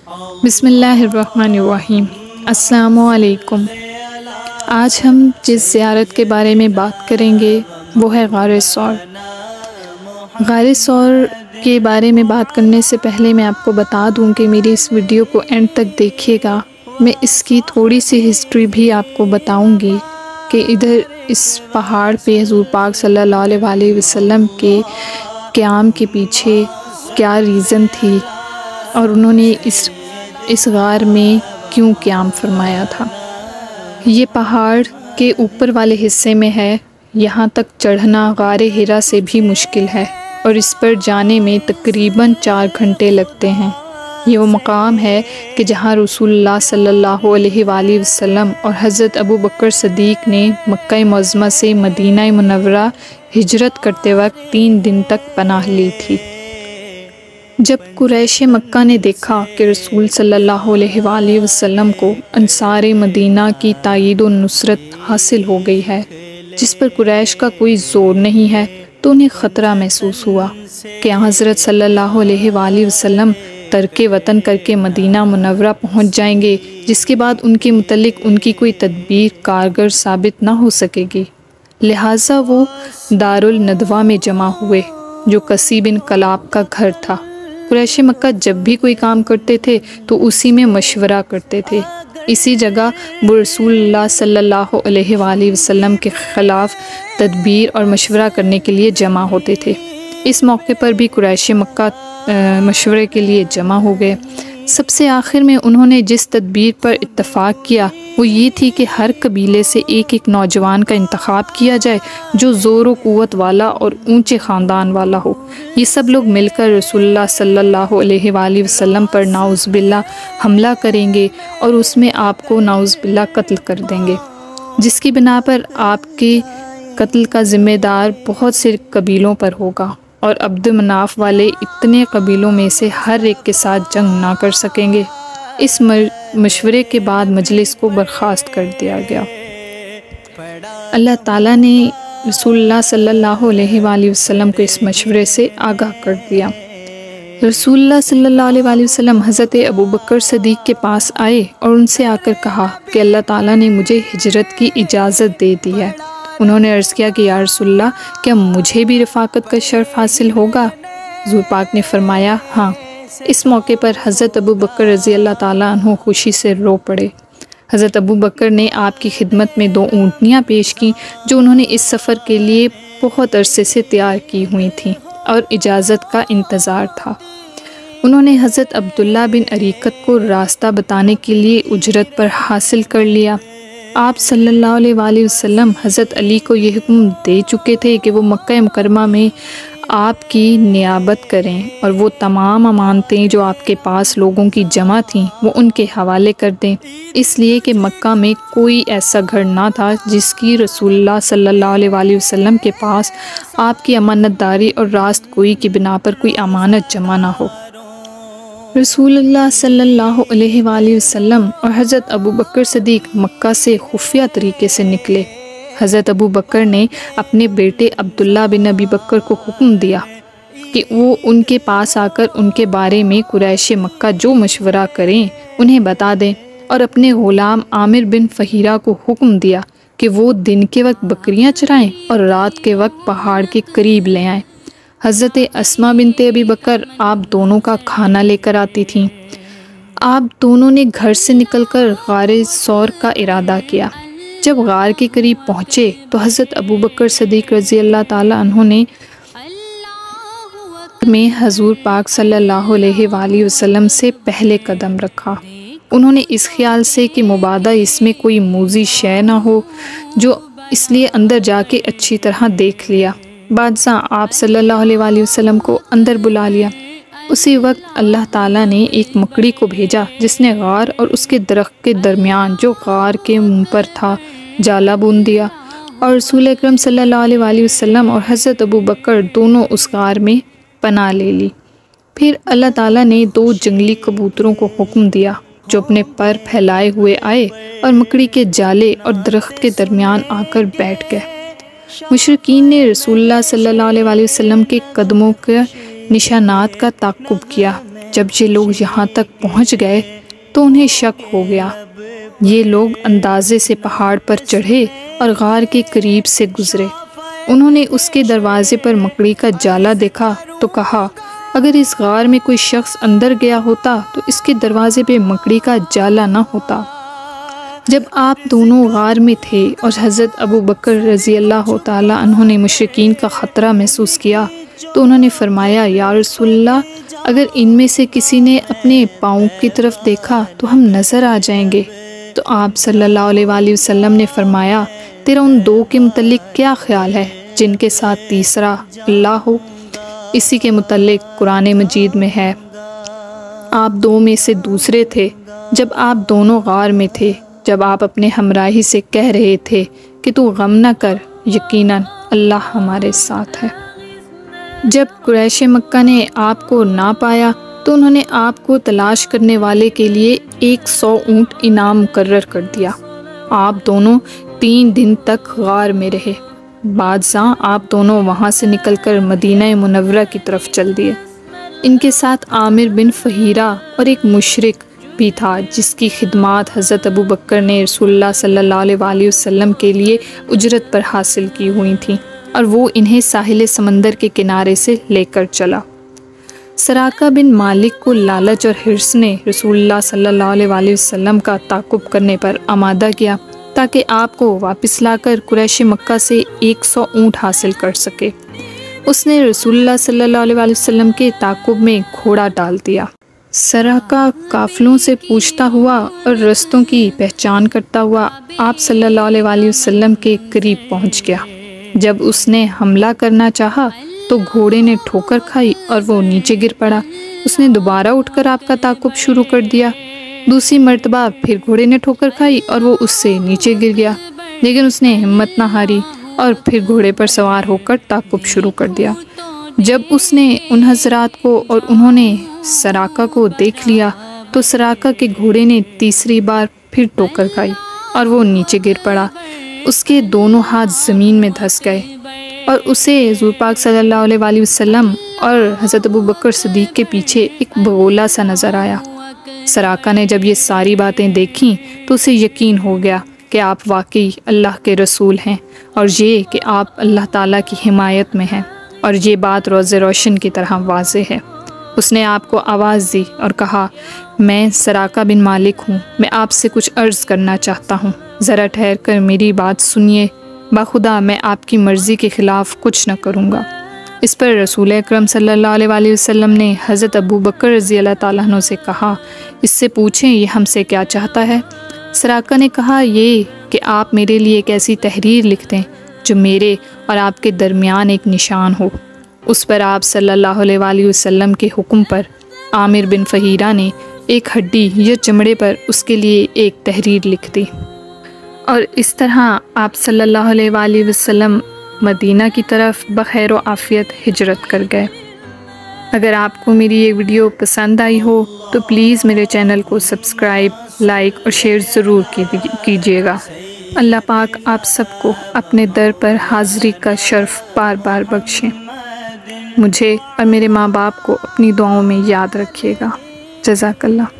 بسم اللہ الرحمن الرحیم۔ السلام علیکم۔ آج ہم جس زیارت کے بارے میں بات کریں گے وہ ہے غار ثور۔ غار ثور کے بارے میں بات کرنے سے پہلے میں آپ کو بتا دوں کہ میری اس ویڈیو کو اینڈ تک دیکھیے گا۔ میں اس کی تھوڑی سی ہسٹری بھی آپ کو بتاؤں گی کہ ادھر اس پہاڑ پہ حضور پاک صلی اللہ علیہ وسلم کے قیام کے پیچھے کیا ریزن تھی اور انہوں نے اس غار میں کیوں قیام فرمایا تھا۔ یہ پہاڑ کے اوپر والے حصے میں ہے۔ یہاں تک چڑھنا غار حرا سے بھی مشکل ہے اور اس پر جانے میں تقریباً 4 گھنٹے لگتے ہیں۔ یہ وہ مقام ہے کہ جہاں رسول اللہ صلی اللہ علیہ وآلہ وسلم اور حضرت ابو بکر صدیق نے مکہ معظمہ سے مدینہ منورہ ہجرت کرتے وقت 3 دن تک پناہ لی تھی۔ جب قریش مکہ نے دیکھا کہ رسول صلی اللہ علیہ وآلہ وسلم کو انصار مدینہ کی تائید و نصرت حاصل ہو گئی ہے جس پر قریش کا کوئی زور نہیں ہے، تو انہیں خطرہ محسوس ہوا کہ حضرت صلی اللہ علیہ وآلہ وسلم ترک وطن کر کے مدینہ منورہ پہنچ جائیں گے، جس کے بعد ان کے متعلق ان کی کوئی تدبیر کارگر ثابت نہ ہو سکے گی۔ لہٰذا وہ دارالندوہ میں جمع ہوئے جو قصی بن کلاب کا گھر تھا۔ قریش مکہ جب بھی کوئی کام کرتے تھے تو اسی میں مشورہ کرتے تھے۔ اسی جگہ وہ رسول اللہ صلی اللہ علیہ وآلہ وسلم کے خلاف تدبیر اور مشورہ کرنے کے لیے جمع ہوتے تھے۔ اس موقع پر بھی قریش مکہ مشورے کے لیے جمع ہو گئے۔ سب سے آخر میں انہوں نے جس تدبیر پر اتفاق کیا وہ یہ تھی کہ ہر قبیلے سے ایک نوجوان کا انتخاب کیا جائے جو زور و قوت والا اور اونچے خاندان والا ہو۔ یہ سب لوگ مل کر رسول اللہ صلی اللہ علیہ وآلہ وسلم پر نعوذ باللہ حملہ کریں گے اور اس میں آپ کو نعوذ باللہ قتل کر دیں گے، جس کی بنا پر آپ کے قتل کا ذمہ دار بہت سے قبیلوں پر ہوگا اور عبد مناف والے اتنے قبیلوں میں سے ہر ایک کے ساتھ جنگ نہ کر سکیں گے۔ اس مشورے کے بعد مجلس کو برخاست کر دیا گیا۔ اللہ تعالیٰ نے رسول اللہ صلی اللہ علیہ وآلہ وسلم کو اس مشورے سے آگاہ کر دیا۔ رسول اللہ صلی اللہ علیہ وآلہ وسلم حضرت ابو بکر صدیق کے پاس آئے اور ان سے آ کر کہا کہ اللہ تعالیٰ نے مجھے ہجرت کی اجازت دے دی ہے۔ انہوں نے عرض کیا کہ یا رسول اللہ، کیا مجھے بھی رفاقت کا شرف حاصل ہوگا؟ حضور پاک نے فرمایا ہاں۔ اس موقع پر حضرت ابو بکر رضی اللہ تعالیٰ عنہ خوشی سے رو پڑے۔ حضرت ابو بکر نے آپ کی خدمت میں 2 اونٹنیاں پیش کیں جو انہوں نے اس سفر کے لیے بہت عرصے سے تیار کی ہوئی تھیں اور اجازت کا انتظار تھا۔ انہوں نے حضرت عبداللہ بن اریقت کو راستہ بتانے کے لیے اجرت پر حاصل کر لیا۔ آپ صلی اللہ علیہ وآلہ وسلم حضرت علی کو یہ حکم دے چکے تھے کہ وہ مکہ مکرمہ میں آپ کی نیابت کریں اور وہ تمام امانتیں جو آپ کے پاس لوگوں کی جمع تھیں وہ ان کے حوالے کر دیں، اس لیے کہ مکہ میں کوئی ایسا گھر نہ تھا جس کی رسول اللہ صلی اللہ علیہ وآلہ وسلم کے پاس آپ کی امانت داری اور راست گوئی کی بنا پر کوئی امانت جمع نہ ہو۔ رسول اللہ صلی اللہ علیہ وآلہ وسلم اور حضرت ابو بکر صدیق مکہ سے خفیہ طریقے سے نکلے۔ حضرت ابو بکر نے اپنے بیٹے عبداللہ بن ابی بکر کو حکم دیا کہ وہ ان کے پاس آ کر ان کے بارے میں قریش مکہ جو مشورہ کریں انہیں بتا دیں، اور اپنے غلام عامر بن فہیرہ کو حکم دیا کہ وہ دن کے وقت بکریاں چرائیں اور رات کے وقت پہاڑ کے قریب لے آئیں۔ حضرت اسماء بنت ابی بکر آپ دونوں کا کھانا لے کر آتی تھیں۔ آپ دونوں نے گھر سے نکل کر غار ثور کا ارادہ کیا۔ جب غار کے قریب پہنچے تو حضرت ابو بکر صدیق رضی اللہ تعالیٰ عنہ نے میں حضور پاک صلی اللہ علیہ وآلہ وسلم سے پہلے قدم رکھا۔ انہوں نے اس خیال سے کہ مبادا اس میں کوئی موذی شے نہ ہو، جو اس لیے اندر جا کے اچھی طرح دیکھ لیا۔ بادشاہ آپ صلی اللہ علیہ وآلہ وسلم کو اندر بلا لیا۔ اسی وقت اللہ تعالیٰ نے ایک مکڑی کو بھیجا جس نے غار اور اس کے درخت کے درمیان جو غار کے منہ پر تھا جالا بون دیا، اور رسول اکرم صلی اللہ علیہ وآلہ وسلم اور حضرت ابو بکر دونوں اس غار میں پناہ لے لی۔ پھر اللہ تعالیٰ نے 2 جنگلی کبوتروں کو حکم دیا جو اپنے پر پھیلائے ہوئے آئے اور مکڑی کے جالے اور درخت کے درمیان آ کر بیٹھ گئے۔ مشرکین نے رسول اللہ صلی اللہ علیہ وآلہ وسلم کے قدموں کے نشانات کا تعقب کیا۔ جب یہ لوگ یہاں تک پہنچ گئے تو انہیں شک ہو گیا۔ یہ لوگ اندازے سے پہاڑ پر چڑھے اور غار کے قریب سے گزرے۔ انہوں نے اس کے دروازے پر مکڑی کا جالا دیکھا تو کہا اگر اس غار میں کوئی شخص اندر گیا ہوتا تو اس کے دروازے پہ مکڑی کا جالا نہ ہوتا۔ جب آپ دونوں غار میں تھے اور حضرت ابو بکر رضی اللہ تعالیٰ عنہ نے مشرکین کا خطرہ محسوس کیا تو انہوں نے فرمایا یا رسول اللہ، اگر ان میں سے کسی نے اپنے پاؤں کی طرف دیکھا تو ہم نظر آ جائیں گے۔ تو آپ صلی اللہ علیہ وآلہ وسلم نے فرمایا تیرا ان دو کے متعلق کیا خیال ہے جن کے ساتھ تیسرا اللہ ہو؟ اسی کے متعلق قرآن مجید میں ہے، آپ دو میں سے دوسرے تھے جب آپ دونوں غار میں تھے، جب آپ اپنے ہمراہی سے کہہ رہے تھے کہ تو غم نہ کر، یقیناً اللہ ہمارے ساتھ ہے۔ جب قریش مکہ نے آپ کو نہ پایا تو انہوں نے آپ کو تلاش کرنے والے کے لیے 100 اونٹ انعام مقرر کر دیا۔ آپ دونوں 3 دن تک غار میں رہے۔ بعد ازاں آپ دونوں وہاں سے نکل کر مدینہ منورہ کی طرف چل دیے۔ ان کے ساتھ عامر بن فہیرہ اور ایک مشرک بھی تھا جس کی خدمات حضرت ابو بکر نے رسول اللہ صلی اللہ علیہ وآلہ وسلم کے لیے اجرت پر حاصل کی ہوئی تھیں، اور وہ انہیں ساحل سمندر کے کنارے سے لے کر چلا۔ سراقہ بن مالک کو لالچ اور حرص نے رسول اللہ صلی اللہ علیہ وآلہ وسلم کا تعاقب کرنے پر آمادہ کیا تاکہ آپ کو واپس لا کر قریش مکہ سے 100 اونٹ حاصل کر سکے۔ اس نے رسول اللہ صلی اللہ علیہ وآلہ وسلم کے تعاقب میں گھوڑا ڈال دیا۔ سراقہ قافلوں سے پوچھتا ہوا اور رستوں کی پہچان کرتا ہوا آپ صلی اللہ علیہ وآلہ وسلم کے قریب پہنچ گیا۔ جب اس نے حملہ کرنا چاہا تو گھوڑے نے ٹھوکر کھائی اور وہ نیچے گر پڑا۔ اس نے دوبارہ اٹھ کر آپ کا تعاقب شروع کر دیا۔ دوسری مرتبہ پھر گھوڑے نے ٹھوکر کھائی اور وہ اس سے نیچے گر گیا، لیکن اس نے ہمت نہ ہاری اور پھر گھوڑے پر سوار ہو کر تعاقب شروع کر دیا۔ جب اس نے ان حضرات کو اور انہوں نے سراقہ کو دیکھ لیا تو سراقہ کے گھوڑے نے تیسری بار پھر ٹھوکر کھائی اور وہ نیچے گر پڑا۔ اس کے دونوں ہاتھ زمین میں دھس گئے اور اسے حضور پاک صلی اللہ علیہ وآلہ وسلم اور حضرت ابو بکر صدیق کے پیچھے ایک بگولا سا نظر آیا۔ سراقہ نے جب یہ ساری باتیں دیکھیں تو اسے یقین ہو گیا کہ آپ واقعی اللہ کے رسول ہیں، اور یہ کہ آپ اللہ تعالیٰ کی حمایت میں ہیں، اور یہ بات روز روشن کی طرح واضح ہے۔ اس نے آپ کو آواز دی اور کہا میں سراقہ بن مالک ہوں، میں آپ سے کچھ عرض کرنا چاہتا ہوں، ذرا ٹھہر کر میری بات سنیے، بخدا میں آپ کی مرضی کے خلاف کچھ نہ کروں گا۔ اس پر رسول اکرم صلی اللہ علیہ وآلہ وسلم نے حضرت ابو بکر رضی اللہ تعالیٰ عنہ سے کہا اس سے پوچھیں یہ ہم سے کیا چاہتا ہے؟ سراقہ نے کہا یہ کہ آپ میرے لیے ایک ایسی تحریر لکھ دیں جو میرے اور آپ کے درمیان ایک نشان ہو۔ اس پر آپ صلی اللہ علیہ وآلہ وسلم کے حکم پر عامر بن فہیرہ نے ایک ہڈی یا چمڑے پر اس کے لیے ایک تحریر لکھ دی، اور اس طرح آپ صلی اللہ علیہ وآلہ وسلم مدینہ کی طرف بخیر و عافیت ہجرت کر گئے۔ اگر آپ کو میری یہ ویڈیو پسند آئی ہو تو پلیز میرے چینل کو سبسکرائب، لائک اور شیئر ضرور کیجیے گا۔ اللہ پاک آپ سب کو اپنے در پر حاضری کا شرف بار بار بخشیں۔ مجھے اور میرے ماں باپ کو اپنی دعاؤں میں یاد رکھیے گا۔ جزاک اللہ۔